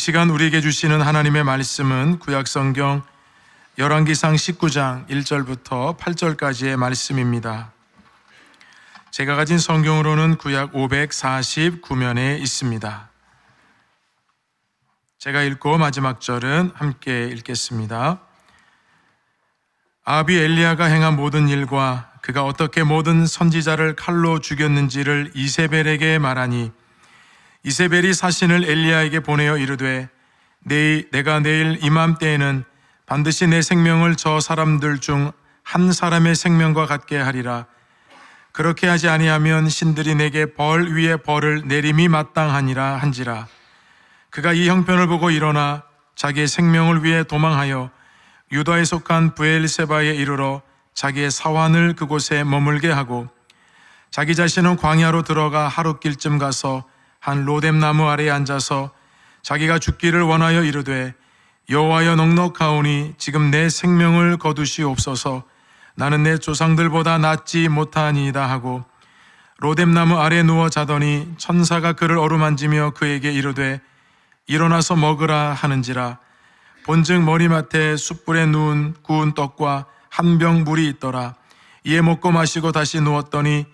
시간 우리에게 주시는 하나님의 말씀은 구약성경 열왕기상 19장 1절부터 8절까지의 말씀입니다. 제가 가진 성경으로는 구약 549면에 있습니다. 제가 읽고 마지막 절은 함께 읽겠습니다. 아합이 엘리야가 행한 모든 일과 그가 어떻게 모든 선지자를 칼로 죽였는지를 이세벨에게 말하니 이세벨이 사신을 엘리야에게 보내어 이르되 내가 내일 이맘때에는 반드시 내 생명을 저 사람들 중 한 사람의 생명과 같게 하리라. 그렇게 하지 아니하면 신들이 내게 벌 위에 벌을 내림이 마땅하니라 한지라. 그가 이 형편을 보고 일어나 자기의 생명을 위해 도망하여 유다에 속한 브엘세바에 이르러 자기의 사환을 그곳에 머물게 하고 자기 자신은 광야로 들어가 하룻길쯤 가서 한 로뎀나무 아래에 앉아서 자기가 죽기를 원하여 이르되 여호와여 넉넉하오니 지금 내 생명을 거두시옵소서. 나는 내 조상들보다 낫지 못하니이다 하고 로뎀나무 아래 누워 자더니 천사가 그를 어루만지며 그에게 이르되 일어나서 먹으라 하는지라. 본즉 머리맡에 숯불에 구운 떡과 한 병 물이 있더라. 이에 먹고 마시고 다시 누웠더니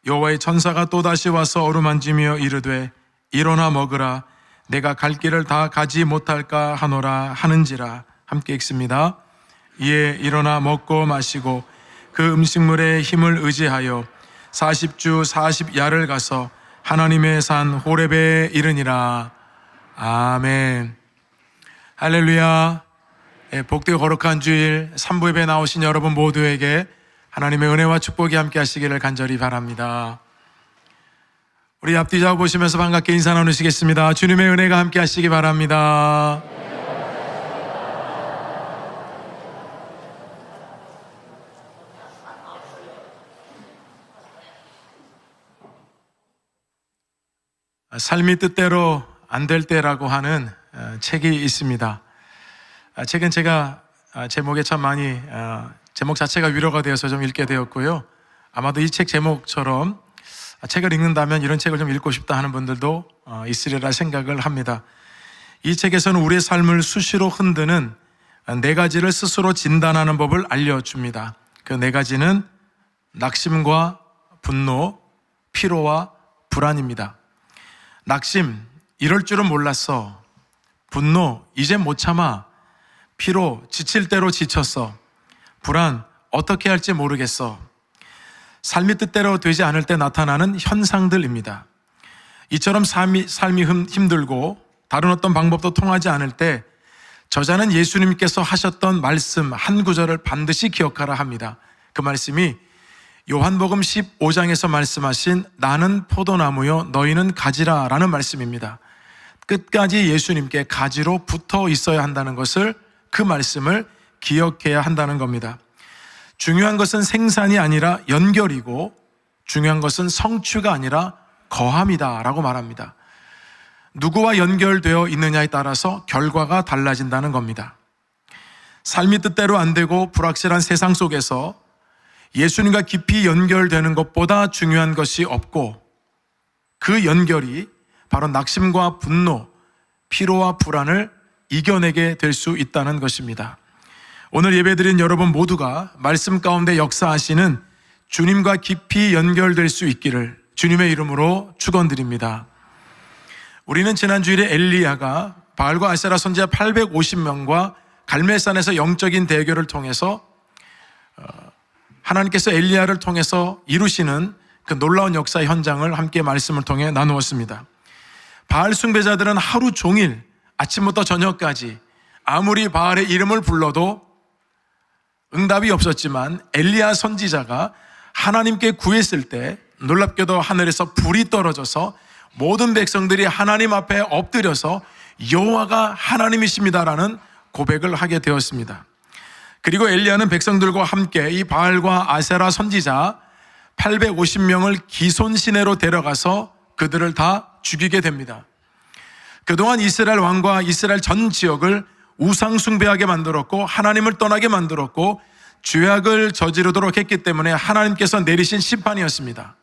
여호와의 천사가 또다시 와서 어루만지며 이르되 일어나 먹으라. 내가 갈 길을 다 가지 못할까 하노라 하는지라. 함께 읽습니다. 이에 일어나 먹고 마시고 그 음식물의 힘을 의지하여 40주 40야를 가서 하나님의 산 호렙에 이르니라. 아멘. 할렐루야. 복되고 거룩한 주일 3부 예배 나오신 여러분 모두에게 하나님의 은혜와 축복이 함께 하시기를 간절히 바랍니다. 우리 앞뒤 좌우 보시면서 반갑게 인사 나누시겠습니다. 주님의 은혜가 함께 하시기 바랍니다. 삶이 뜻대로 안 될 때라고 하는 책이 있습니다. 책은 제가 제목에 참 많이 제목 자체가 위로가 되어서 좀 읽게 되었고요. 아마도 이 책 제목처럼 책을 읽는다면 이런 책을 좀 읽고 싶다 하는 분들도 있으리라 생각을 합니다. 이 책에서는 우리의 삶을 수시로 흔드는 네 가지를 스스로 진단하는 법을 알려줍니다. 그 네 가지는 낙심과 분노, 피로와 불안입니다. 낙심, 이럴 줄은 몰랐어. 분노, 이제 못 참아. 피로, 지칠 대로 지쳤어. 불안, 어떻게 할지 모르겠어. 삶이 뜻대로 되지 않을 때 나타나는 현상들입니다. 이처럼 삶이 힘들고 다른 어떤 방법도 통하지 않을 때 저자는 예수님께서 하셨던 말씀 한 구절을 반드시 기억하라 합니다. 그 말씀이 요한복음 15장에서 말씀하신 나는 포도나무요 너희는 가지라 라는 말씀입니다. 끝까지 예수님께 가지로 붙어 있어야 한다는 것을, 그 말씀을 기억해야 한다는 겁니다. 중요한 것은 생산이 아니라 연결이고 중요한 것은 성취가 아니라 거함이다 라고 말합니다. 누구와 연결되어 있느냐에 따라서 결과가 달라진다는 겁니다. 삶이 뜻대로 안 되고 불확실한 세상 속에서 예수님과 깊이 연결되는 것보다 중요한 것이 없고 그 연결이 바로 낙심과 분노, 피로와 불안을 이겨내게 될 수 있다는 것입니다. 오늘 예배드린 여러분 모두가 말씀 가운데 역사하시는 주님과 깊이 연결될 수 있기를 주님의 이름으로 축원드립니다. 우리는 지난 주일에 엘리야가 바알과 아세라 선지자 850명과 갈멜산에서 영적인 대결을 통해서 하나님께서 엘리야를 통해서 이루시는 그 놀라운 역사 현장을 함께 말씀을 통해 나누었습니다. 바알 숭배자들은 하루 종일 아침부터 저녁까지 아무리 바알의 이름을 불러도 응답이 없었지만 엘리야 선지자가 하나님께 구했을 때 놀랍게도 하늘에서 불이 떨어져서 모든 백성들이 하나님 앞에 엎드려서 여호와가 하나님이십니다라는 고백을 하게 되었습니다. 그리고 엘리야는 백성들과 함께 이 바알과 아세라 선지자 850명을 기손시내로 데려가서 그들을 다 죽이게 됩니다. 그동안 이스라엘 왕과 이스라엘 전 지역을 우상 숭배하게 만들었고 하나님을 떠나게 만들었고 죄악을 저지르도록 했기 때문에 하나님께서 내리신 심판이었습니다.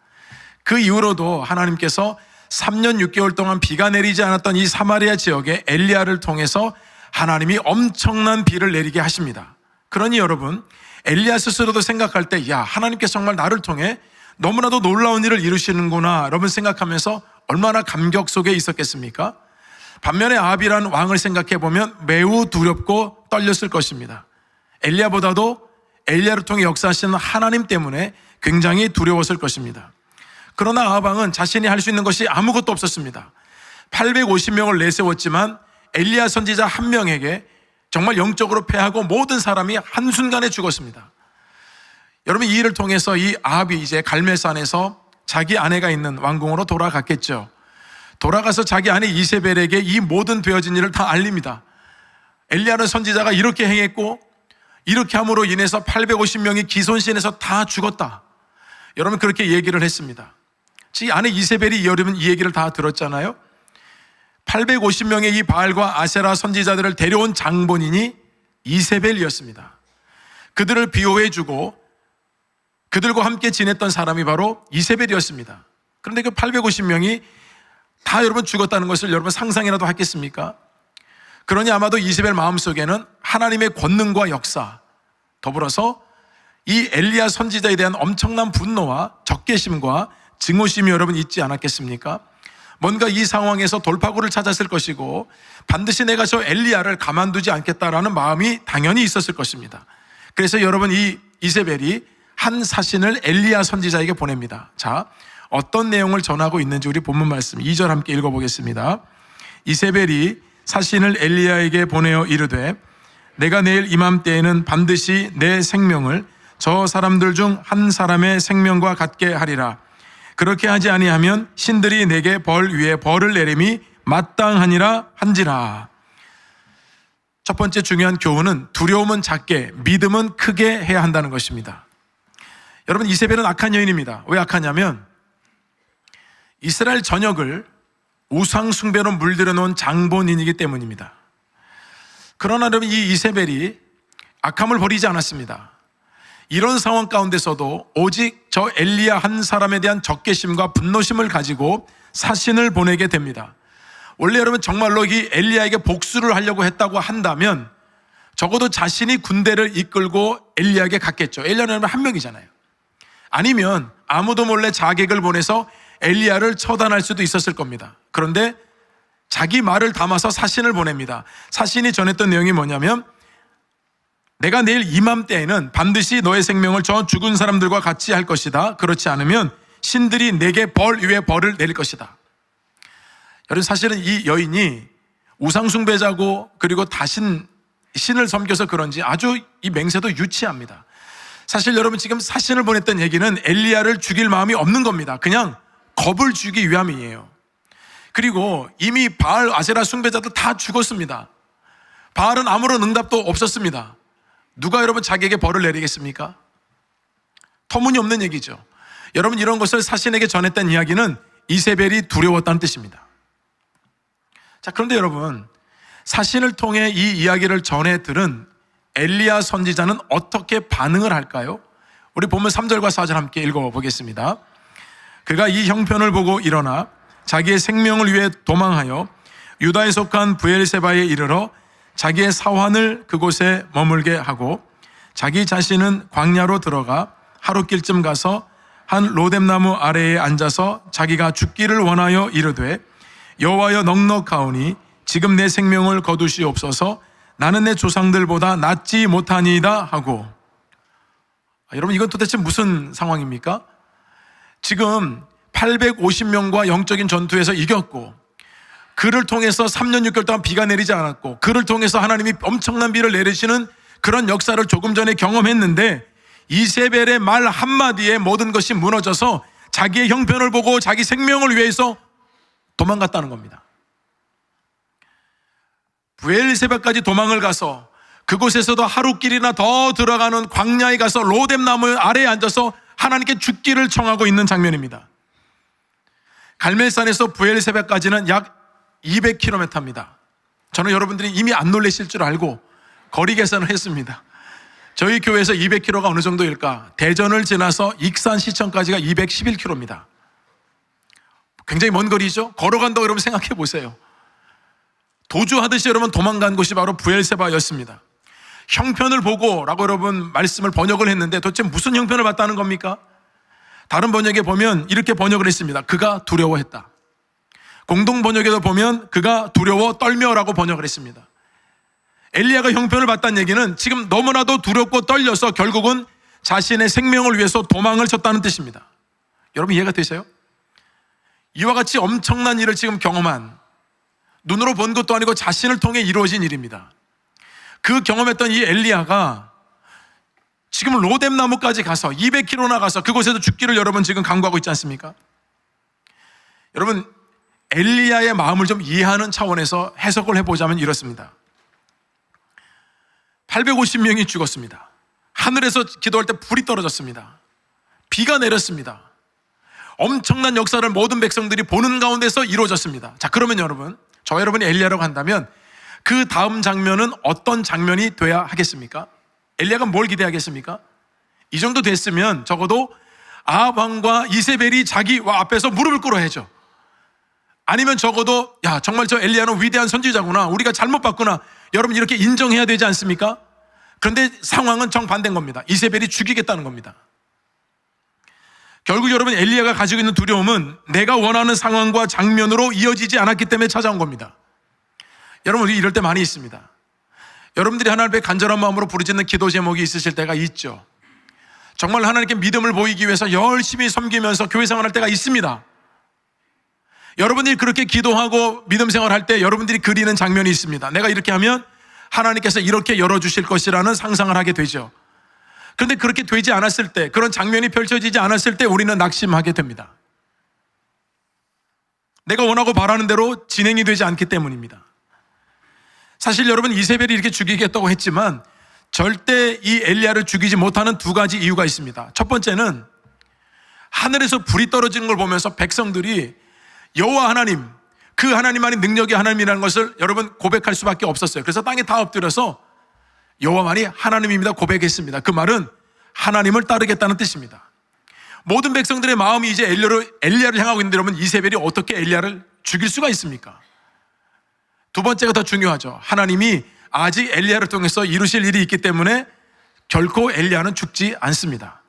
그 이후로도 하나님께서 3년 6개월 동안 비가 내리지 않았던 이 사마리아 지역에 엘리야를 통해서 하나님이 엄청난 비를 내리게 하십니다. 그러니 여러분, 엘리야 스스로도 생각할 때, 야, 하나님께서 정말 나를 통해 너무나도 놀라운 일을 이루시는구나 여러분 생각하면서 얼마나 감격 속에 있었겠습니까? 반면에 아합이라는 왕을 생각해 보면 매우 두렵고 떨렸을 것입니다. 엘리야보다도 엘리야를 통해 역사하시는 하나님 때문에 굉장히 두려웠을 것입니다. 그러나 아합 왕은 자신이 할 수 있는 것이 아무것도 없었습니다. 850명을 내세웠지만 엘리야 선지자 한 명에게 정말 영적으로 패하고 모든 사람이 한순간에 죽었습니다. 여러분, 이 일을 통해서 이 아합이 이제 갈멜산에서 자기 아내가 있는 왕궁으로 돌아갔겠죠. 돌아가서 자기 아내 이세벨에게 이 모든 되어진 일을 다 알립니다. 엘리야는 선지자가 이렇게 행했고 이렇게 함으로 인해서 850명이 기손신에서 다 죽었다. 여러분, 그렇게 얘기를 했습니다. 이 아내 이세벨이 여러분 이 얘기를 다 들었잖아요. 850명의 이 바알과 아세라 선지자들을 데려온 장본인이 이세벨이었습니다. 그들을 비호해주고 그들과 함께 지냈던 사람이 바로 이세벨이었습니다. 그런데 그 850명이 다 여러분 죽었다는 것을 여러분 상상이라도 하겠습니까? 그러니 아마도 이세벨 마음속에는 하나님의 권능과 역사, 더불어서 이 엘리야 선지자에 대한 엄청난 분노와 적개심과 증오심이 여러분 있지 않았겠습니까? 뭔가 이 상황에서 돌파구를 찾았을 것이고 반드시 내가 저 엘리야를 가만두지 않겠다라는 마음이 당연히 있었을 것입니다. 그래서 여러분 이 이세벨이 한 사신을 엘리야 선지자에게 보냅니다. 자, 어떤 내용을 전하고 있는지 우리 본문 말씀 2절 함께 읽어보겠습니다. 이세벨이 사신을 엘리야에게 보내어 이르되 내가 내일 이맘때에는 반드시 내 생명을 저 사람들 중 한 사람의 생명과 같게 하리라. 그렇게 하지 아니하면 신들이 내게 벌 위에 벌을 내림이 마땅하니라 한지라. 첫 번째 중요한 교훈은 두려움은 작게, 믿음은 크게 해야 한다는 것입니다. 여러분, 이세벨은 악한 여인입니다. 왜 악하냐면 이스라엘 전역을 우상 숭배로 물들여 놓은 장본인이기 때문입니다. 그러나 여러분, 이 이세벨이 악함을 버리지 않았습니다. 이런 상황 가운데서도 오직 저 엘리야 한 사람에 대한 적개심과 분노심을 가지고 사신을 보내게 됩니다. 원래 여러분 정말로 이 엘리야에게 복수를 하려고 했다고 한다면 적어도 자신이 군대를 이끌고 엘리야에게 갔겠죠. 엘리야는 한 명이잖아요. 아니면 아무도 몰래 자객을 보내서 엘리야를 처단할 수도 있었을 겁니다. 그런데 자기 말을 담아서 사신을 보냅니다. 사신이 전했던 내용이 뭐냐면 내가 내일 이맘때에는 반드시 너의 생명을 저 죽은 사람들과 같이 할 것이다. 그렇지 않으면 신들이 내게 벌 위에 벌을 내릴 것이다. 여러분, 사실은 이 여인이 우상숭배자고 그리고 신을 섬겨서 그런지 아주 이 맹세도 유치합니다. 사실 여러분 지금 사신을 보냈던 얘기는 엘리야를 죽일 마음이 없는 겁니다. 그냥 겁을 주기 위함이에요. 그리고 이미 바알, 아세라 숭배자도 다 죽었습니다. 바알은 아무런 응답도 없었습니다. 누가 여러분 자기에게 벌을 내리겠습니까? 터무니없는 얘기죠. 여러분, 이런 것을 사신에게 전했던 이야기는 이세벨이 두려웠다는 뜻입니다. 자, 그런데 여러분, 사신을 통해 이 이야기를 전해 들은 엘리야 선지자는 어떻게 반응을 할까요? 우리 본문 3절과 4절 함께 읽어보겠습니다. 그가 이 형편을 보고 일어나 자기의 생명을 위해 도망하여 유다에 속한 브엘세바에 이르러 자기의 사환을 그곳에 머물게 하고 자기 자신은 광야로 들어가 하룻길쯤 가서 한 로뎀나무 아래에 앉아서 자기가 죽기를 원하여 이르되 여호와여 넉넉하오니 지금 내 생명을 거두시옵소서. 나는 내 조상들보다 낫지 못하니이다 하고. 여러분, 이건 도대체 무슨 상황입니까? 지금 850명과 영적인 전투에서 이겼고 그를 통해서 3년 6개월 동안 비가 내리지 않았고 그를 통해서 하나님이 엄청난 비를 내리시는 그런 역사를 조금 전에 경험했는데 이세벨의 말 한마디에 모든 것이 무너져서 자기의 형편을 보고 자기 생명을 위해서 도망갔다는 겁니다. 브엘세바까지 도망을 가서 그곳에서도 하루길이나 더 들어가는 광야에 가서 로뎀나무 아래에 앉아서 하나님께 죽기를 청하고 있는 장면입니다. 갈멜산에서 브엘세바까지는 약 200km입니다. 저는 여러분들이 이미 안 놀라실 줄 알고 거리 계산을 했습니다. 저희 교회에서 200km가 어느 정도일까? 대전을 지나서 익산시청까지가 211km입니다. 굉장히 먼 거리죠. 걸어간다고 여러분 생각해 보세요. 도주하듯이 여러분 도망간 곳이 바로 브엘세바였습니다. 형편을 보고라고 여러분 말씀을 번역을 했는데 도대체 무슨 형편을 봤다는 겁니까? 다른 번역에 보면 이렇게 번역을 했습니다. 그가 두려워했다. 공동 번역에도 보면 그가 두려워 떨며라고 번역을 했습니다. 엘리야가 형편을 봤다는 얘기는 지금 너무나도 두렵고 떨려서 결국은 자신의 생명을 위해서 도망을 쳤다는 뜻입니다. 여러분 이해가 되세요? 이와 같이 엄청난 일을 지금 경험한, 눈으로 본 것도 아니고 자신을 통해 이루어진 일입니다. 그 경험했던 이 엘리야가 지금 로뎀나무까지 가서 200km나 가서 그곳에서 죽기를 여러분 지금 강구하고 있지 않습니까? 여러분 엘리야의 마음을 좀 이해하는 차원에서 해석을 해보자면 이렇습니다. 850명이 죽었습니다. 하늘에서 기도할 때 불이 떨어졌습니다. 비가 내렸습니다. 엄청난 역사를 모든 백성들이 보는 가운데서 이루어졌습니다. 자, 그러면 여러분, 저와 여러분이 엘리야라고 한다면 그 다음 장면은 어떤 장면이 돼야 하겠습니까? 엘리야가 뭘 기대하겠습니까? 이 정도 됐으면 적어도 아합 왕과 이세벨이 자기 앞에서 무릎을 꿇어야죠. 아니면 적어도 야, 정말 저 엘리야는 위대한 선지자구나, 우리가 잘못 봤구나, 여러분 이렇게 인정해야 되지 않습니까? 그런데 상황은 정반대인 겁니다. 이세벨이 죽이겠다는 겁니다. 결국 여러분 엘리야가 가지고 있는 두려움은 내가 원하는 상황과 장면으로 이어지지 않았기 때문에 찾아온 겁니다. 여러분 우리 이럴 때 많이 있습니다. 여러분들이 하나님 앞에 간절한 마음으로 부르짖는 기도 제목이 있으실 때가 있죠. 정말 하나님께 믿음을 보이기 위해서 열심히 섬기면서 교회 생활할 때가 있습니다. 여러분들이 그렇게 기도하고 믿음 생활할 때 여러분들이 그리는 장면이 있습니다. 내가 이렇게 하면 하나님께서 이렇게 열어주실 것이라는 상상을 하게 되죠. 그런데 그렇게 되지 않았을 때, 그런 장면이 펼쳐지지 않았을 때 우리는 낙심하게 됩니다. 내가 원하고 바라는 대로 진행이 되지 않기 때문입니다. 사실 여러분 이세벨이 이렇게 죽이겠다고 했지만 절대 이 엘리야를 죽이지 못하는 두 가지 이유가 있습니다. 첫 번째는 하늘에서 불이 떨어지는 걸 보면서 백성들이 여호와 하나님, 그 하나님만이 능력의 하나님이라는 것을 여러분 고백할 수밖에 없었어요. 그래서 땅에 다 엎드려서 여호와만이 하나님입니다 고백했습니다. 그 말은 하나님을 따르겠다는 뜻입니다. 모든 백성들의 마음이 이제 엘리야를 향하고 있는데 여러분 이세벨이 어떻게 엘리야를 죽일 수가 있습니까? 두 번째가 더 중요하죠. 하나님이 아직 엘리야를 통해서 이루실 일이 있기 때문에 결코 엘리야는 죽지 않습니다.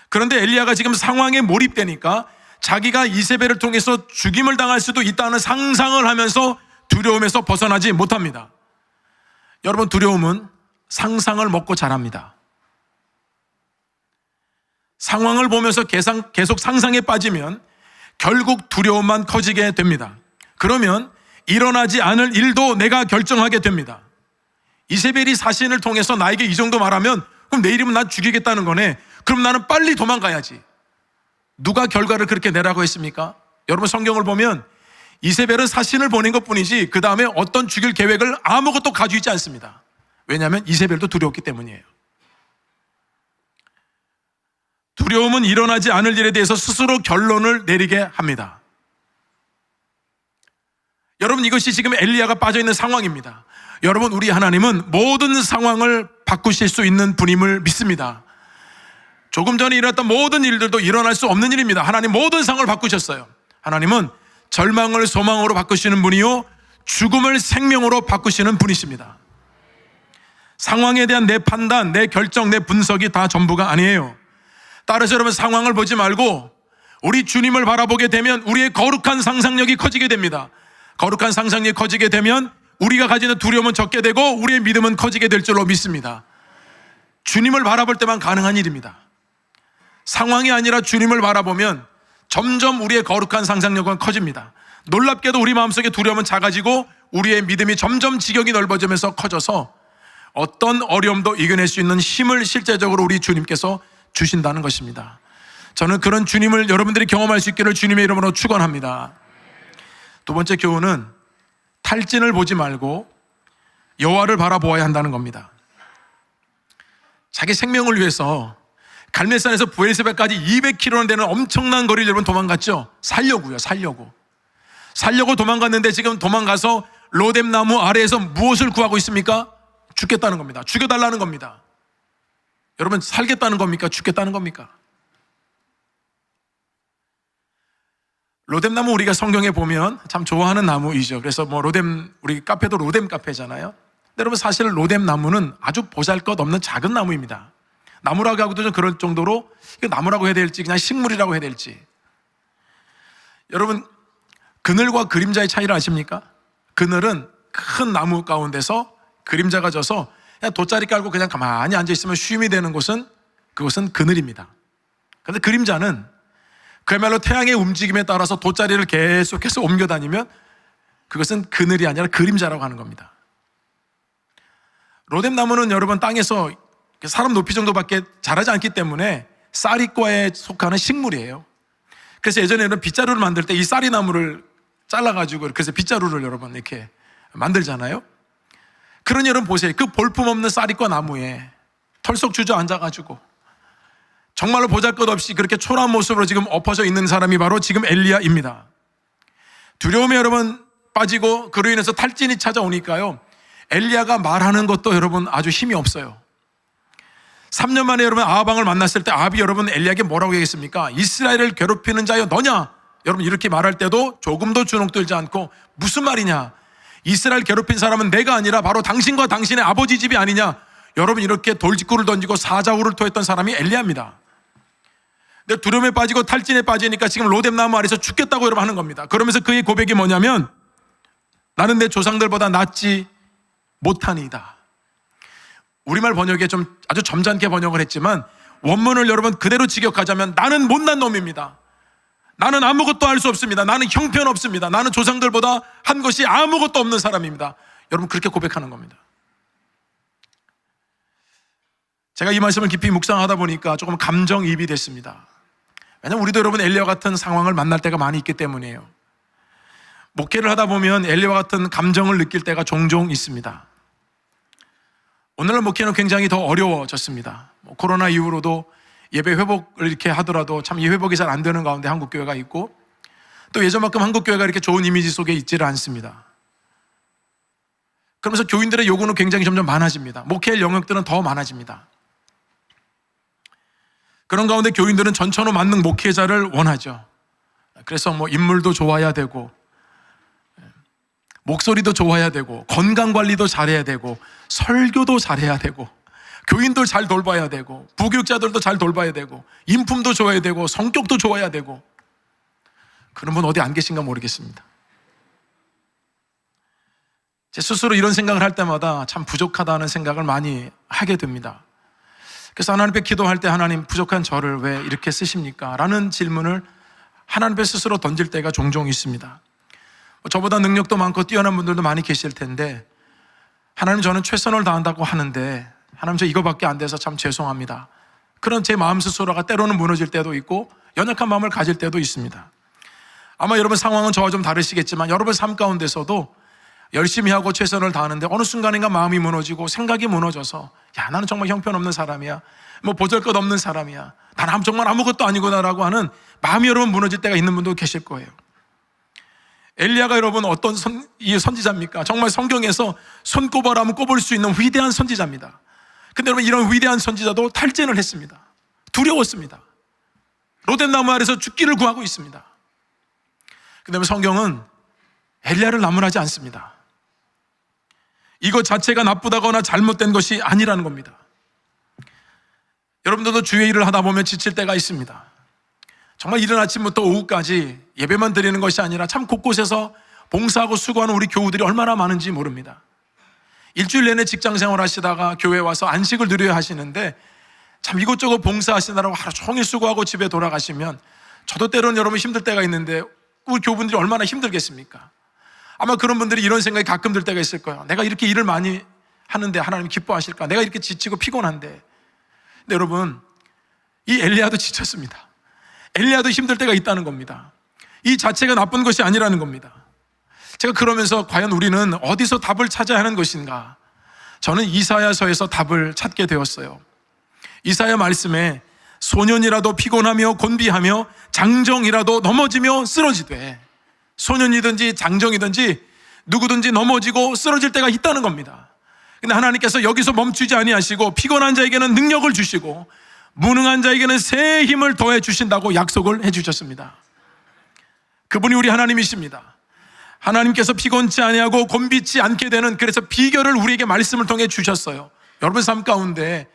그런데 엘리야가 지금 상황에 몰입되니까 자기가 이세벨을 통해서 죽임을 당할 수도 있다는 상상을 하면서 두려움에서 벗어나지 못합니다. 여러분 두려움은 상상을 먹고 자랍니다. 상황을 보면서 계속 상상에 빠지면 결국 두려움만 커지게 됩니다. 그러면 일어나지 않을 일도 내가 결정하게 됩니다. 이세벨이 사신을 통해서 나에게 이 정도 말하면 그럼 내일이면 나 죽이겠다는 거네. 그럼 나는 빨리 도망가야지. 누가 결과를 그렇게 내라고 했습니까? 여러분 성경을 보면 이세벨은 사신을 보낸 것뿐이지 그 다음에 어떤 죽일 계획을 아무것도 가지고 있지 않습니다. 왜냐하면 이세벨도 두려웠기 때문이에요. 두려움은 일어나지 않을 일에 대해서 스스로 결론을 내리게 합니다. 여러분 이것이 지금 엘리야가 빠져있는 상황입니다. 여러분 우리 하나님은 모든 상황을 바꾸실 수 있는 분임을 믿습니다. 조금 전에 일어났던 모든 일들도 일어날 수 없는 일입니다. 하나님 모든 상황을 바꾸셨어요. 하나님은 절망을 소망으로 바꾸시는 분이요 죽음을 생명으로 바꾸시는 분이십니다. 상황에 대한 내 판단, 내 결정, 내 분석이 다 전부가 아니에요. 따라서 여러분 상황을 보지 말고 우리 주님을 바라보게 되면 우리의 거룩한 상상력이 커지게 됩니다. 거룩한 상상력이 커지게 되면 우리가 가지는 두려움은 적게 되고 우리의 믿음은 커지게 될 줄로 믿습니다. 주님을 바라볼 때만 가능한 일입니다. 상황이 아니라 주님을 바라보면 점점 우리의 거룩한 상상력은 커집니다. 놀랍게도 우리 마음속에 두려움은 작아지고 우리의 믿음이 점점 지경이 넓어지면서 커져서 어떤 어려움도 이겨낼 수 있는 힘을 실제적으로 우리 주님께서 주신다는 것입니다. 저는 그런 주님을 여러분들이 경험할 수 있기를 주님의 이름으로 축원합니다. 두 번째 교훈은 탈진을 보지 말고 여호와를 바라보아야 한다는 겁니다. 자기 생명을 위해서 갈멜산에서 브엘세바까지 200km나 되는 엄청난 거리를 여러분 도망갔죠. 살려고 도망갔는데 지금 도망가서 로뎀나무 아래에서 무엇을 구하고 있습니까? 죽겠다는 겁니다. 죽여달라는 겁니다. 여러분 살겠다는 겁니까? 죽겠다는 겁니까? 로뎀나무 우리가 성경에 보면 참 좋아하는 나무이죠. 그래서 뭐 로뎀, 우리 카페도 로뎀 카페잖아요. 근데 여러분 사실 로뎀나무는 아주 보잘것없는 작은 나무입니다. 나무라고 하고도 좀 그럴 정도로 이거 나무라고 해야 될지 그냥 식물이라고 해야 될지. 여러분 그늘과 그림자의 차이를 아십니까? 그늘은 큰 나무 가운데서 그림자가 져서 그냥 돗자리 깔고 그냥 가만히 앉아있으면 쉼이 되는 곳은 그것은 그늘입니다. 그런데 그림자는 그야말로 태양의 움직임에 따라서 돗자리를 계속해서 옮겨 다니면 그것은 그늘이 아니라 그림자라고 하는 겁니다. 로뎀나무는 여러분 땅에서 사람 높이 정도밖에 자라지 않기 때문에 쌀이과에 속하는 식물이에요. 그래서 예전에는 빗자루를 만들 때 이 쌀이나무를 잘라가지고 그래서 빗자루를 여러분 이렇게 만들잖아요. 그러니 여러분 보세요. 그 볼품없는 쌀이과 나무에 털썩 주저앉아가지고 정말로 보잘것없이 그렇게 초라한 모습으로 지금 엎어져 있는 사람이 바로 지금 엘리야입니다. 두려움에 여러분 빠지고 그로 인해서 탈진이 찾아오니까요, 엘리야가 말하는 것도 여러분 아주 힘이 없어요. 3년 만에 여러분 아합왕을 만났을 때 아합이 여러분 엘리야에게 뭐라고 얘기했습니까? 이스라엘을 괴롭히는 자여 너냐? 여러분 이렇게 말할 때도 조금도 주눅들지 않고 무슨 말이냐? 이스라엘 괴롭힌 사람은 내가 아니라 바로 당신과 당신의 아버지 집이 아니냐? 여러분 이렇게 돌직구를 던지고 사자후를 토했던 사람이 엘리야입니다. 근데 두려움에 빠지고 탈진에 빠지니까 지금 로뎀나무 아래서 죽겠다고 여러분 하는 겁니다. 그러면서 그의 고백이 뭐냐면 나는 내 조상들보다 낫지 못하니이다. 우리말 번역에 좀 아주 점잖게 번역을 했지만 원문을 여러분 그대로 직역하자면 나는 못난 놈입니다. 나는 아무것도 할 수 없습니다. 나는 형편없습니다. 나는 조상들보다 한 것이 아무것도 없는 사람입니다. 여러분 그렇게 고백하는 겁니다. 제가 이 말씀을 깊이 묵상하다 보니까 조금 감정이입이 됐습니다. 왜냐하면 우리도 여러분 엘리야와 같은 상황을 만날 때가 많이 있기 때문이에요. 목회를 하다 보면 엘리야와 같은 감정을 느낄 때가 종종 있습니다. 오늘날 목회는 굉장히 더 어려워졌습니다. 코로나 이후로도 예배 회복을 이렇게 하더라도 참 이 회복이 잘 안 되는 가운데 한국교회가 있고 또 예전만큼 한국교회가 이렇게 좋은 이미지 속에 있지를 않습니다. 그러면서 교인들의 요구는 굉장히 점점 많아집니다. 목회의 영역들은 더 많아집니다. 그런 가운데 교인들은 전천후 만능 목회자를 원하죠. 그래서 뭐 인물도 좋아야 되고 목소리도 좋아야 되고 건강관리도 잘해야 되고 설교도 잘해야 되고 교인들 잘 돌봐야 되고 부교육자들도 잘 돌봐야 되고 인품도 좋아야 되고 성격도 좋아야 되고. 그런 분 어디 안 계신가 모르겠습니다. 제 스스로 이런 생각을 할 때마다 참 부족하다는 생각을 많이 하게 됩니다. 그래서 하나님 앞에 기도할 때 하나님 부족한 저를 왜 이렇게 쓰십니까? 라는 질문을 하나님 앞에 스스로 던질 때가 종종 있습니다. 저보다 능력도 많고 뛰어난 분들도 많이 계실 텐데 하나님 저는 최선을 다한다고 하는데 하나님 저 이거밖에 안 돼서 참 죄송합니다. 그런 제 마음 스스로가 때로는 무너질 때도 있고 연약한 마음을 가질 때도 있습니다. 아마 여러분 상황은 저와 좀 다르시겠지만 여러분 삶 가운데서도 열심히 하고 최선을 다하는데 어느 순간인가 마음이 무너지고 생각이 무너져서 야 나는 정말 형편없는 사람이야, 뭐 보잘것없는 사람이야, 나는 정말 아무것도 아니구나라고 하는 마음이 여러분 무너질 때가 있는 분도 계실 거예요. 엘리야가 여러분 어떤 선지자입니까? 정말 성경에서 손꼽아라면 꼽을 수 있는 위대한 선지자입니다. 근데 여러분 이런 위대한 선지자도 탈진을 했습니다. 두려웠습니다. 로뎀나무 아래서 죽기를 구하고 있습니다. 근데 성경은 엘리야를 나무라지 않습니다. 이것 자체가 나쁘다거나 잘못된 것이 아니라는 겁니다. 여러분들도 주의 일을 하다 보면 지칠 때가 있습니다. 정말 이른 아침부터 오후까지 예배만 드리는 것이 아니라 참 곳곳에서 봉사하고 수고하는 우리 교우들이 얼마나 많은지 모릅니다. 일주일 내내 직장 생활 하시다가 교회에 와서 안식을 누려야 하시는데 참 이곳저곳 봉사하시느라고 하루 종일 수고하고 집에 돌아가시면 저도 때로는 여러분 힘들 때가 있는데 우리 교우분들이 얼마나 힘들겠습니까? 아마 그런 분들이 이런 생각이 가끔 들 때가 있을 거예요. 내가 이렇게 일을 많이 하는데 하나님 기뻐하실까? 내가 이렇게 지치고 피곤한데. 근데 여러분 이 엘리야도 지쳤습니다. 엘리야도 힘들 때가 있다는 겁니다. 이 자체가 나쁜 것이 아니라는 겁니다. 제가 그러면서 과연 우리는 어디서 답을 찾아야 하는 것인가? 저는 이사야서에서 답을 찾게 되었어요. 이사야 말씀에 소년이라도 피곤하며 곤비하며 장정이라도 넘어지며 쓰러지되, 소년이든지 장정이든지 누구든지 넘어지고 쓰러질 때가 있다는 겁니다. 근데 하나님께서 여기서 멈추지 아니하시고 피곤한 자에게는 능력을 주시고 무능한 자에게는 새 힘을 더해 주신다고 약속을 해 주셨습니다. 그분이 우리 하나님이십니다. 하나님께서 피곤치 아니하고 곤비치 않게 되는, 그래서 비결을 우리에게 말씀을 통해 주셨어요. 여러분 삶 가운데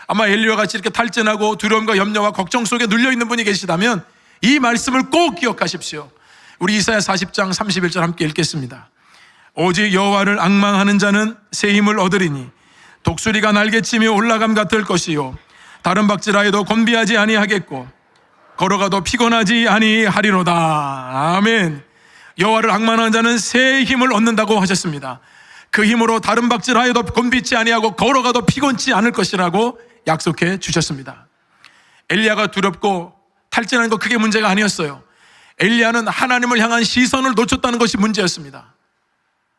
아마 엘리야와 같이 이렇게 탈진하고 두려움과 염려와 걱정 속에 눌려있는 분이 계시다면 이 말씀을 꼭 기억하십시오. 우리 이사야 40장 31절 함께 읽겠습니다. 오직 여호와를 앙망하는 자는 새 힘을 얻으리니 독수리가 날개치며 올라감 같을 것이요 다른 박질하여도 곤비하지 아니하겠고 걸어가도 피곤하지 아니하리로다. 아멘. 여호와를 앙망하는 자는 새 힘을 얻는다고 하셨습니다. 그 힘으로 다른 박질하여도 곤비치 아니하고 걸어가도 피곤치 않을 것이라고 약속해 주셨습니다. 엘리야가 두렵고 탈진하는 거 그게 문제가 아니었어요. 엘리야는 하나님을 향한 시선을 놓쳤다는 것이 문제였습니다.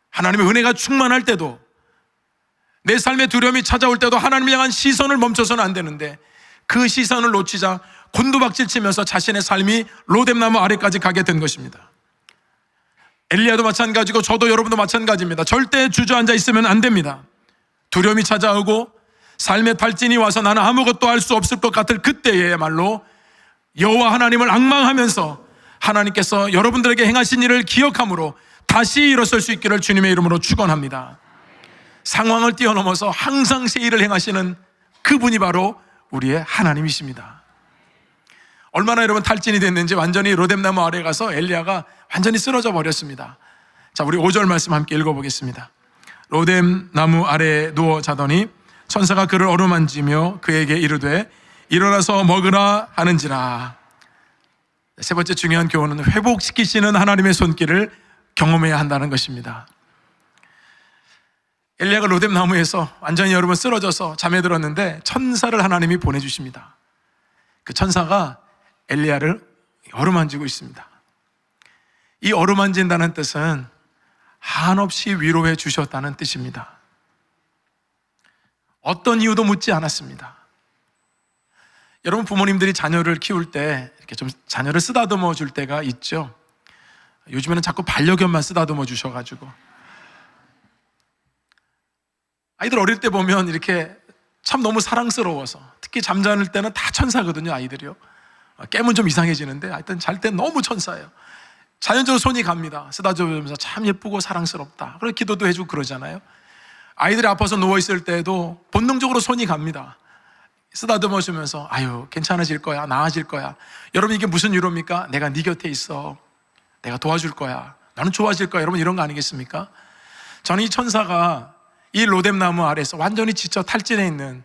하나님의 은혜가 충만할 때도, 내 삶에 두려움이 찾아올 때도 하나님을 향한 시선을 멈춰서는 안 되는데 그 시선을 놓치자 곤두박질 치면서 자신의 삶이 로뎀나무 아래까지 가게 된 것입니다. 엘리야도 마찬가지고 저도 여러분도 마찬가지입니다. 절대 주저앉아 있으면 안 됩니다. 두려움이 찾아오고 삶의 탈진이 와서 나는 아무것도 할 수 없을 것 같을 그때야말로 여호와 하나님을 앙망하면서 하나님께서 여러분들에게 행하신 일을 기억함으로 다시 일어설 수 있기를 주님의 이름으로 축원합니다. 상황을 뛰어넘어서 항상 새 일을 행하시는 그분이 바로 우리의 하나님이십니다. 얼마나 여러분 탈진이 됐는지 완전히 로뎀나무 아래에 가서 엘리야가 완전히 쓰러져 버렸습니다. 자, 우리 5절 말씀 함께 읽어보겠습니다. 로뎀나무 아래에 누워 자더니 천사가 그를 어루만지며 그에게 이르되 일어나서 먹으라 하는지라. 세 번째 중요한 교훈은 회복시키시는 하나님의 손길을 경험해야 한다는 것입니다. 엘리야가 로뎀나무에서 완전히 여러분 쓰러져서 잠에 들었는데 천사를 하나님이 보내주십니다. 그 천사가 엘리야를 어루만지고 있습니다. 이 어루만진다는 뜻은 한없이 위로해 주셨다는 뜻입니다. 어떤 이유도 묻지 않았습니다. 여러분 부모님들이 자녀를 키울 때 이렇게 좀 자녀를 쓰다듬어 줄 때가 있죠. 요즘에는 자꾸 반려견만 쓰다듬어 주셔가지고 아이들 어릴 때 보면 이렇게 참 너무 사랑스러워서, 특히 잠자는 때는 다 천사거든요. 아이들이요. 깨면 좀 이상해지는데 하여튼 잘 땐 너무 천사예요. 자연적으로 손이 갑니다. 쓰다듬으면서 참 예쁘고 사랑스럽다. 그래서 기도도 해주고 그러잖아요. 아이들이 아파서 누워있을 때도 본능적으로 손이 갑니다. 쓰다듬어 주면서 아유 괜찮아질 거야, 나아질 거야. 여러분 이게 무슨 위로입니까? 내가 네 곁에 있어, 내가 도와줄 거야, 나는 좋아질 거야. 여러분 이런 거 아니겠습니까? 저는 이 천사가 이 로뎀나무 아래서 완전히 지쳐 탈진해 있는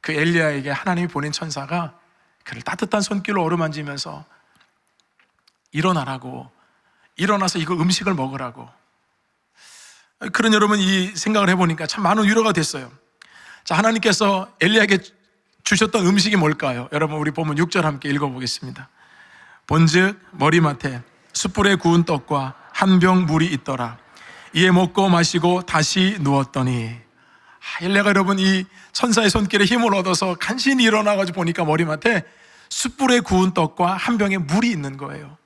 그 엘리야에게 하나님이 보낸 천사가 그를 따뜻한 손길로 어루만지면서 일어나라고, 일어나서 이거 음식을 먹으라고. 그런 여러분 이 생각을 해보니까 참 많은 위로가 됐어요. 자, 하나님께서 엘리야에게 주셨던 음식이 뭘까요? 여러분 우리 보면 6절 함께 읽어보겠습니다. 본즉 머리맡에 숯불에 구운 떡과 한 병 물이 있더라. 이에 먹고 마시고 다시 누웠더니, 엘리야가 여러분 이 천사의 손길에 힘을 얻어서 간신히 일어나가지고 보니까 머리맡에 숯불에 구운 떡과 한 병의 물이 있는 거예요.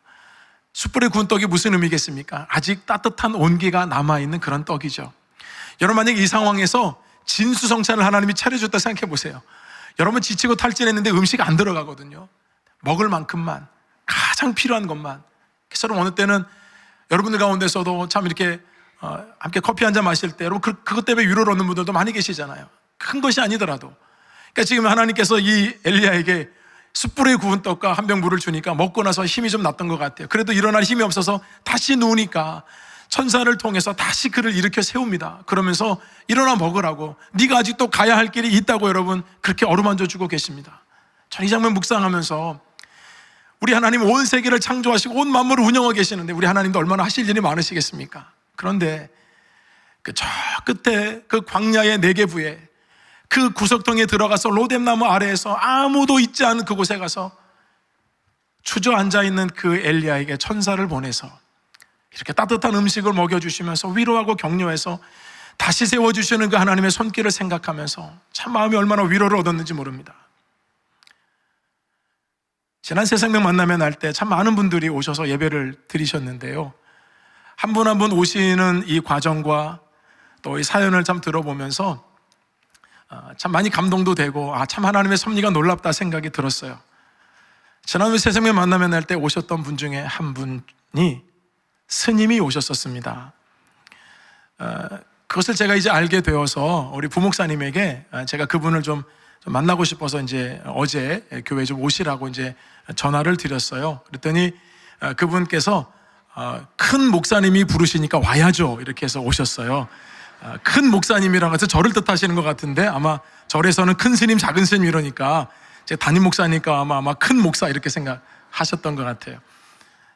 숯불에 구운 떡이 무슨 의미겠습니까? 아직 따뜻한 온기가 남아있는 그런 떡이죠. 여러분 만약에 이 상황에서 진수성찬을 하나님이 차려줬다 생각해 보세요. 여러분 지치고 탈진했는데 음식 안 들어가거든요. 먹을 만큼만, 가장 필요한 것만. 그래서 여러분 어느 때는 여러분들 가운데서도 참 이렇게 함께 커피 한 잔 마실 때 여러분 그것 때문에 위로를 얻는 분들도 많이 계시잖아요. 큰 것이 아니더라도. 그러니까 지금 하나님께서 이 엘리야에게 숯불에 구운 떡과 한 병 물을 주니까 먹고 나서 힘이 좀 났던 것 같아요. 그래도 일어날 힘이 없어서 다시 누우니까 천사를 통해서 다시 그를 일으켜 세웁니다. 그러면서 일어나 먹으라고, 네가 아직도 가야 할 길이 있다고 여러분 그렇게 어루만져 주고 계십니다. 전 이 장면 묵상하면서 우리 하나님 온 세계를 창조하시고 온 만물을 운영하고 계시는데 우리 하나님도 얼마나 하실 일이 많으시겠습니까? 그런데 그 저 끝에 그 광야의 네게부에 그 구석통에 들어가서 로뎀나무 아래에서 아무도 있지 않은 그곳에 가서 주저앉아 있는 그 엘리야에게 천사를 보내서 이렇게 따뜻한 음식을 먹여주시면서 위로하고 격려해서 다시 세워주시는 그 하나님의 손길을 생각하면서 참 마음이 얼마나 위로를 얻었는지 모릅니다. 지난 새생명 만나면 할 때 참 많은 분들이 오셔서 예배를 드리셨는데요. 한 분 한 분 오시는 이 과정과 또 이 사연을 참 들어보면서 참 많이 감동도 되고 참 하나님의 섭리가 놀랍다 생각이 들었어요. 지난주 새생명 만나면 날 때 오셨던 분 중에 한 분이 스님이 오셨었습니다. 그것을 제가 이제 알게 되어서 우리 부목사님에게 제가 그분을 좀 만나고 싶어서 이제 어제 교회 좀 오시라고 이제 전화를 드렸어요. 그랬더니 그분께서 큰 목사님이 부르시니까 와야죠 이렇게 해서 오셨어요. 큰 목사님이라고 해서 저를 뜻하시는 것 같은데 아마 절에서는 큰 스님 작은 스님 이러니까 제가 담임 목사니까 아마 큰 목사 이렇게 생각하셨던 것 같아요.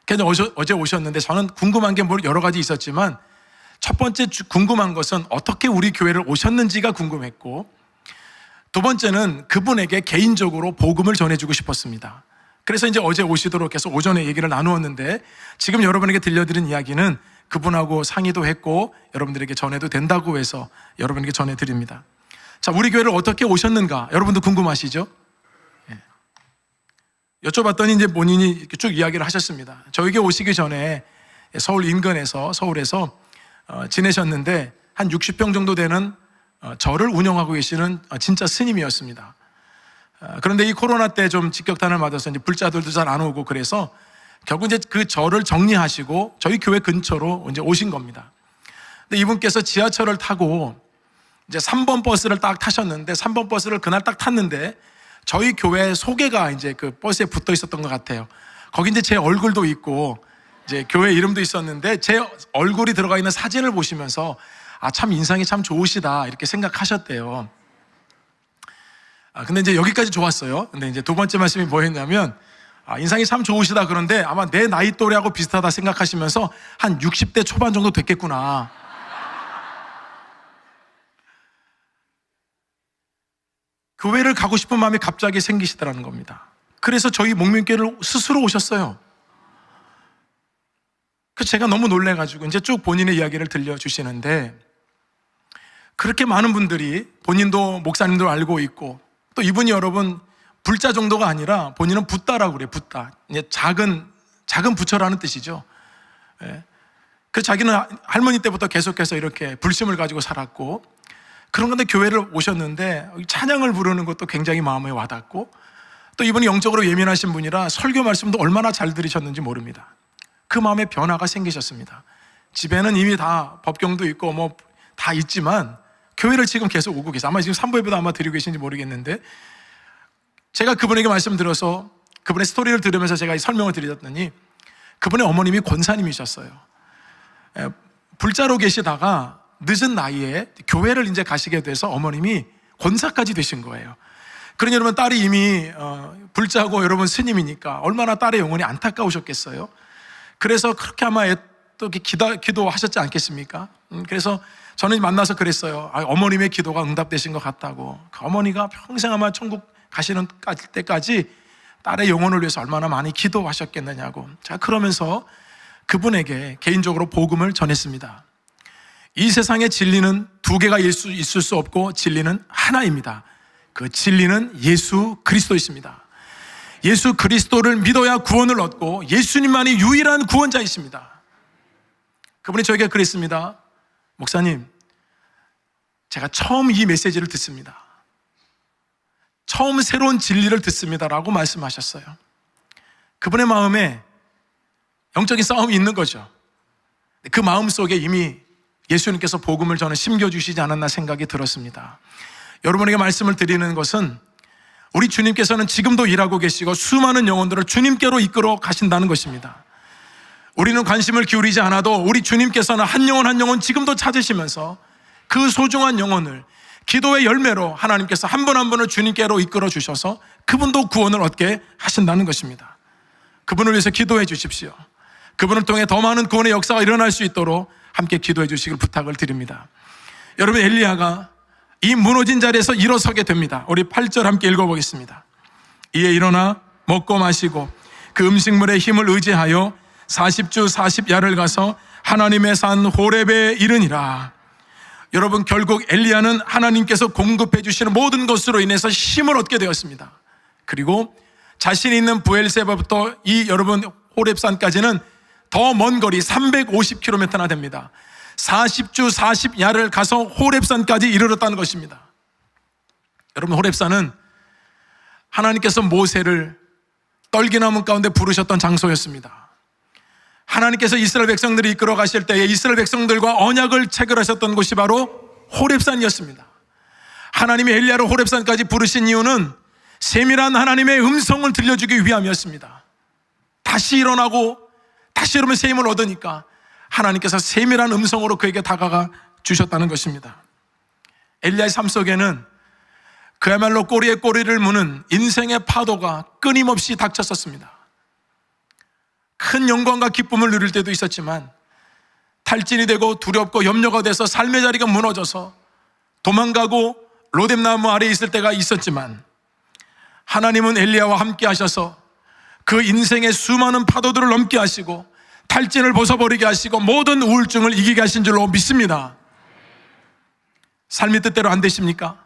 그래서 어제 오셨는데 저는 궁금한 게 여러 가지 있었지만 첫 번째 궁금한 것은 어떻게 우리 교회를 오셨는지가 궁금했고, 두 번째는 그분에게 개인적으로 복음을 전해주고 싶었습니다. 그래서 이제 어제 오시도록 해서 오전에 얘기를 나누었는데, 지금 여러분에게 들려드린 이야기는 그분하고 상의도 했고 여러분들에게 전해도 된다고 해서 여러분에게 전해드립니다. 자, 우리 교회를 어떻게 오셨는가 여러분도 궁금하시죠? 여쭤봤더니 이제 본인이 이렇게 쭉 이야기를 하셨습니다. 저에게 오시기 전에 서울 인근에서, 서울에서 지내셨는데 한 60평 정도 되는 절을 운영하고 계시는 진짜 스님이었습니다. 그런데 이 코로나 때 좀 직격탄을 맞아서 이제 불자들도 잘 안 오고 그래서 결국 이제 그 절을 정리하시고 저희 교회 근처로 이제 오신 겁니다. 근데 이분께서 지하철을 타고 이제 3번 버스를 딱 타셨는데 3번 버스를 그날 딱 탔는데 저희 교회 소개가 이제 그 버스에 붙어 있었던 것 같아요. 거기 이제 제 얼굴도 있고 이제 교회 이름도 있었는데 제 얼굴이 들어가 있는 사진을 보시면서 참 인상이 참 좋으시다 이렇게 생각하셨대요. 근데 이제 여기까지 좋았어요. 근데 이제 두 번째 말씀이 뭐였냐면 인상이 참 좋으시다 그런데 아마 내 나이 또래하고 비슷하다 생각하시면서 한 60대 초반 정도 됐겠구나. 교회를 가고 싶은 마음이 갑자기 생기시더라는 겁니다. 그래서 저희 목민교회를 스스로 오셨어요. 그래서 제가 너무 놀래가지고 이제 쭉 본인의 이야기를 들려주시는데, 그렇게 많은 분들이 본인도 목사님도 알고 있고, 또 이분이 여러분 불자 정도가 아니라 본인은 붓다라고 그래요. 붓다. 작은 부처라는 뜻이죠. 그래서 자기는 할머니 때부터 계속해서 이렇게 불심을 가지고 살았고, 그런 건데 교회를 오셨는데 찬양을 부르는 것도 굉장히 마음에 와닿고, 또 이분이 영적으로 예민하신 분이라 설교 말씀도 얼마나 잘 들으셨는지 모릅니다. 그 마음에 변화가 생기셨습니다. 집에는 이미 다 법경도 있고 뭐 다 있지만 교회를 지금 계속 오고 계세요. 아마 지금 3부 예배도 아마 드리고 계신지 모르겠는데, 제가 그분에게 말씀드려서 그분의 스토리를 들으면서 제가 설명을 드렸더니 그분의 어머님이 권사님이셨어요. 불자로 계시다가 늦은 나이에 교회를 이제 가시게 돼서 어머님이 권사까지 되신 거예요. 그러니 여러분 딸이 이미 불자고 여러분 스님이니까 얼마나 딸의 영혼이 안타까우셨겠어요. 그래서 그렇게 아마 또 기도하셨지 않겠습니까? 그래서 저는 만나서 그랬어요. 어머님의 기도가 응답되신 것 같다고. 그 어머니가 평생 아마 천국 가시는 때까지 딸의 영혼을 위해서 얼마나 많이 기도하셨겠느냐고. 자, 그러면서 그분에게 개인적으로 복음을 전했습니다. 이 세상에 진리는 두 개가 있을 수 없고 진리는 하나입니다. 그 진리는 예수 그리스도이십니다. 예수 그리스도를 믿어야 구원을 얻고 예수님만이 유일한 구원자이십니다. 그분이 저에게 그랬습니다. 목사님, 제가 처음 이 메시지를 듣습니다. 처음 새로운 진리를 듣습니다라고 말씀하셨어요. 그분의 마음에 영적인 싸움이 있는 거죠. 그 마음 속에 이미 예수님께서 복음을 저는 심겨주시지 않았나 생각이 들었습니다. 여러분에게 말씀을 드리는 것은 우리 주님께서는 지금도 일하고 계시고 수많은 영혼들을 주님께로 이끌어 가신다는 것입니다. 우리는 관심을 기울이지 않아도 우리 주님께서는 한 영혼 한 영혼 지금도 찾으시면서 그 소중한 영혼을 기도의 열매로 하나님께서 한 분 한 분을 주님께로 이끌어 주셔서 그분도 구원을 얻게 하신다는 것입니다. 그분을 위해서 기도해 주십시오. 그분을 통해 더 많은 구원의 역사가 일어날 수 있도록 함께 기도해 주시길 부탁을 드립니다. 여러분, 엘리야가 이 무너진 자리에서 일어서게 됩니다. 우리 8절 함께 읽어보겠습니다. 이에 일어나 먹고 마시고 그 음식물의 힘을 의지하여 40주 40야를 가서 하나님의 산 호렙에 이르니라. 여러분, 결국 엘리야는 하나님께서 공급해 주시는 모든 것으로 인해서 힘을 얻게 되었습니다. 그리고 자신이 있는 부엘세바부터 이 여러분 호렙산까지는 더 먼 거리 350km나 됩니다. 40주 40야를 가서 호렙산까지 이르렀다는 것입니다. 여러분, 호렙산은 하나님께서 모세를 떨기나무 가운데 부르셨던 장소였습니다. 하나님께서 이스라엘 백성들이 이끌어 가실 때에 이스라엘 백성들과 언약을 체결하셨던 곳이 바로 호렙산이었습니다. 하나님이 엘리야를 호렙산까지 부르신 이유는 세밀한 하나님의 음성을 들려주기 위함이었습니다. 다시 일어나고 다시 여러분 새 힘을 얻으니까 하나님께서 세밀한 음성으로 그에게 다가가 주셨다는 것입니다. 엘리야의 삶 속에는 그야말로 꼬리에 꼬리를 무는 인생의 파도가 끊임없이 닥쳤었습니다. 큰 영광과 기쁨을 누릴 때도 있었지만 탈진이 되고 두렵고 염려가 돼서 삶의 자리가 무너져서 도망가고 로뎀나무 아래에 있을 때가 있었지만 하나님은 엘리야와 함께 하셔서 그 인생의 수많은 파도들을 넘게 하시고 탈진을 벗어버리게 하시고 모든 우울증을 이기게 하신 줄로 믿습니다. 삶이 뜻대로 안 되십니까?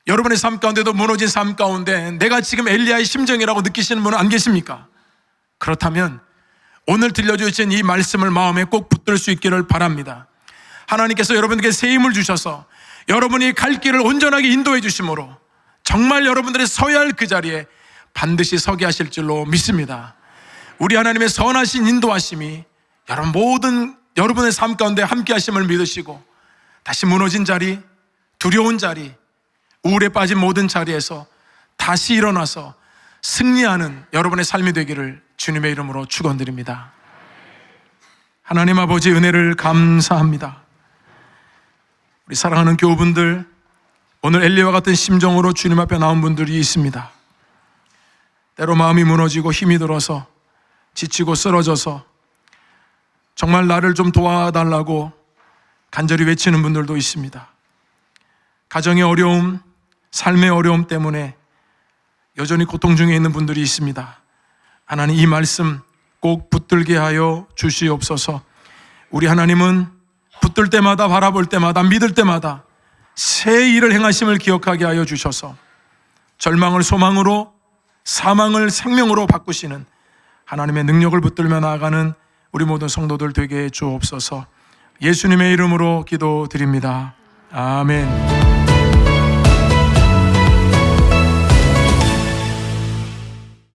여러분의 삶 가운데도 무너진 삶 가운데 내가 지금 엘리야의 심정이라고 느끼시는 분은 안 계십니까? 그렇다면 오늘 들려주신 이 말씀을 마음에 꼭 붙들 수 있기를 바랍니다. 하나님께서 여러분에게 새 힘을 주셔서 여러분이 갈 길을 온전하게 인도해 주심으로 정말 여러분들이 서야 할 그 자리에 반드시 서게 하실 줄로 믿습니다. 우리 하나님의 선하신 인도하심이 여러분의 삶 가운데 함께 하심을 믿으시고 다시 무너진 자리, 두려운 자리, 우울에 빠진 모든 자리에서 다시 일어나서 승리하는 여러분의 삶이 되기를 주님의 이름으로 축원드립니다. 하나님 아버지 은혜를 감사합니다. 우리 사랑하는 교우분들, 오늘 엘리야와 같은 심정으로 주님 앞에 나온 분들이 있습니다. 때로 마음이 무너지고 힘이 들어서 지치고 쓰러져서 정말 나를 좀 도와달라고 간절히 외치는 분들도 있습니다. 가정의 어려움, 삶의 어려움 때문에 여전히 고통 중에 있는 분들이 있습니다. 하나님 이 말씀 꼭 붙들게 하여 주시옵소서. 우리 하나님은 붙들 때마다 바라볼 때마다 믿을 때마다 새 일을 행하심을 기억하게 하여 주셔서 절망을 소망으로 사망을 생명으로 바꾸시는 하나님의 능력을 붙들며 나아가는 우리 모든 성도들 되게 해 주옵소서. 예수님의 이름으로 기도드립니다. 아멘.